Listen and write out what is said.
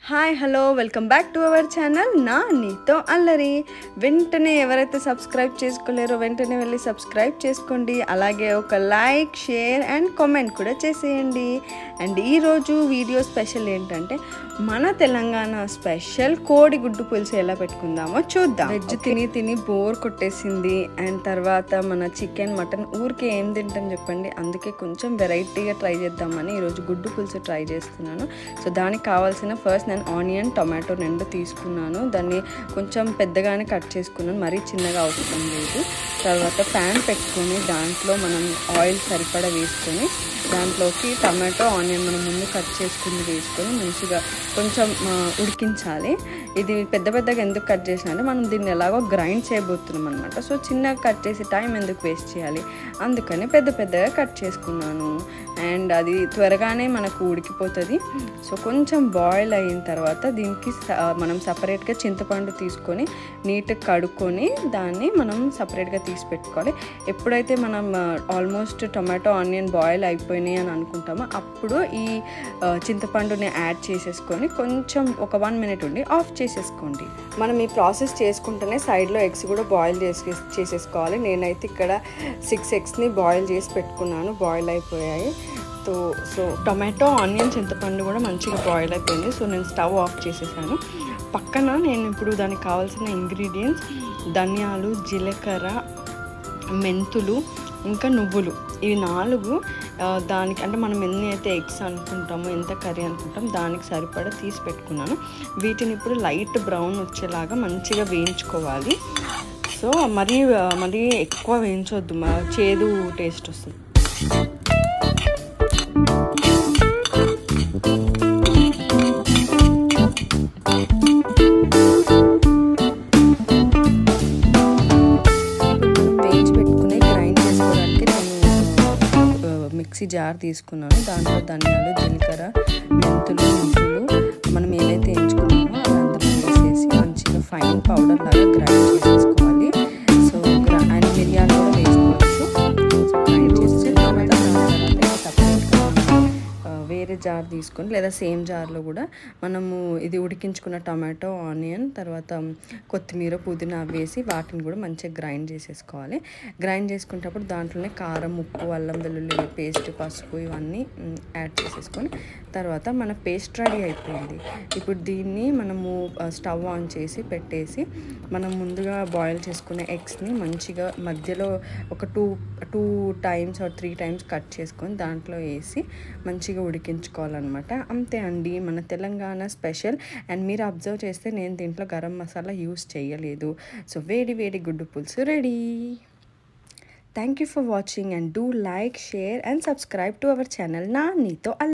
Hi hello welcome back to our channel నా నీతో అల్లరి. వెంటనే ఎవరైతే సబ్స్క్రైబ్ చేసుకోలేరో వెంటనే వెళ్ళి సబ్స్క్రైబ్ చేసుకోండి. అలాగే ఒక లైక్, షేర్ అండ్ కామెంట్ కూడా చేసేయండి. అండ్ ఈరోజు వీడియో స్పెషల్ ఏంటంటే మన తెలంగాణ స్పెషల్ కోడిగుడ్డు పులుసు ఎలా పెట్టుకుందామో చూద్దాం. వెజ్ తిని తిని బోర్ కొట్టేసింది. అండ్ తర్వాత మన చికెన్, మటన్ ఊరికే ఏం తింటాం చెప్పండి. అందుకే కొంచెం వెరైటీగా ట్రై చేద్దామని ఈరోజు గుడ్డు పులుసు ట్రై చేస్తున్నాను. సో దానికి కావాల్సిన ఫస్ట్ నేను ఆనియన్, టొమాటో రెండు తీసుకున్నాను. దాన్ని కొంచెం పెద్దగానే కట్ చేసుకున్నాను, మరీ చిన్నగా అవసరం లేదు. తర్వాత ప్యాన్ పెట్టుకొని దాంట్లో మనం ఆయిల్ సరిపడా వేసుకొని దాంట్లోకి టమాటో, ఆనియన్ మనం ముందు కట్ చేసుకుని వేసుకొని మంచిగా కొంచెం ఉడికించాలి. ఇది పెద్దగా ఎందుకు కట్ చేసిన అంటే మనం దీన్ని ఎలాగో గ్రైండ్ చేయబోతున్నాం అనమాట. సో చిన్నగా కట్ చేసి టైం ఎందుకు వేస్ట్ చేయాలి, అందుకని పెద్దగా కట్ చేసుకున్నాను. అండ్ అది త్వరగానే మనకు ఉడికిపోతుంది. సో కొంచెం బాయిల్ అయిన తర్వాత దీనికి మనం సపరేట్గా చింతపండు తీసుకొని నీట్గా కడుక్కొని దాన్ని మనం సపరేట్గా తీసి పెట్టుకోవాలి. ఎప్పుడైతే మనం ఆల్మోస్ట్ టొమాటో, ఆనియన్ బాయిల్ అయిపోయినాయి అని అనుకుంటామో అప్పుడు ఈ చింతపండుని యాడ్ చేసేసుకొని కొంచెం ఒక 1 minute ఉండి ఆఫ్ చేసేసుకోండి. మనం ఈ ప్రాసెస్ చేసుకుంటేనే సైడ్లో ఎగ్స్ కూడా బాయిల్ చేసేసుకోవాలి. నేనైతే ఇక్కడ 6 eggsని బాయిల్ చేసి పెట్టుకున్నాను, బాయిల్ అయిపోయాయి. సో టొమాటో, ఆనియన్, చింతపండు కూడా మంచిగా బాయిల్ అయిపోయింది. సో నేను స్టవ్ ఆఫ్ చేసేసాను. పక్కన నేను ఇప్పుడు దానికి కావాల్సిన ఇంగ్రీడియంట్స్ ధనియాలు, జీలకర్ర, మెంతులు, ఇంకా నువ్వులు, ఇవి 4 దానికి అంటే మనం ఎన్ని అయితే ఎగ్స్ అనుకుంటామో, ఎంత కర్రీ అనుకుంటాం దానికి సరిపడా తీసి పెట్టుకున్నాను. వీటిని ఇప్పుడు లైట్ బ్రౌన్ వచ్చేలాగా మంచిగా వేయించుకోవాలి. సో మరీ ఎక్కువ వేయించవద్దు, చేదు టేస్ట్ వస్తుంది. మిక్సీ జార్ తీసుకున్నాను. దాంట్లో ధనియాలు, జీలకర్ర, మెంతులు, నువ్వులు మనం ఏదైతే ఎంచుకున్నామో అది అందులో వేసేసి మంచిగా ఫైన్ పౌడర్ లాగా గ్రైండ్ చేసేసుకోవాలి. సో అండ్ మిరియాలు కూడా వేసుకోవచ్చు. సో గ్రైండ్ చేసి టమాటా సపరేట్గా వేరే జార్ తీసుకొని లేదా సేమ్ జార్లో కూడా మనము ఇది ఉడికించుకున్న టమాటో, ఆనియన్, తర్వాత కొత్తిమీర, పుదీనా వేసి వాటిని కూడా మంచిగా గ్రైండ్ చేసేసుకోవాలి. గ్రైండ్ చేసుకునేటప్పుడు దాంట్లోనే కారం, ఉప్పు, అల్లం వెల్లుల్లి పేస్ట్, పసుపు ఇవన్నీ యాడ్ చేసేసుకొని తర్వాత మన పేస్ట్ రెడీ అయిపోయింది. ఇప్పుడు దీన్ని మనము స్టవ్ ఆన్ చేసి పెట్టేసి మనం ముందుగా బాయిల్ చేసుకునే ఎగ్స్ని మంచిగా మధ్యలో ఒక 2 times or 3 times కట్ చేసుకొని దాంట్లో వేసి మంచిగా ఉడికించుకోవాలన్నమాట. అంతే అండి మన తెలంగాణ స్పెషల్. అండ్ మీరు అబ్జర్వ్ చేస్తే నేను దీంట్లో గరం మసాలా యూస్ చేయలేదు. సో వేడి గుడ్డు పులుసు ready. Thank you for watching and do like, share and subscribe to our channel Na Neeto Allari.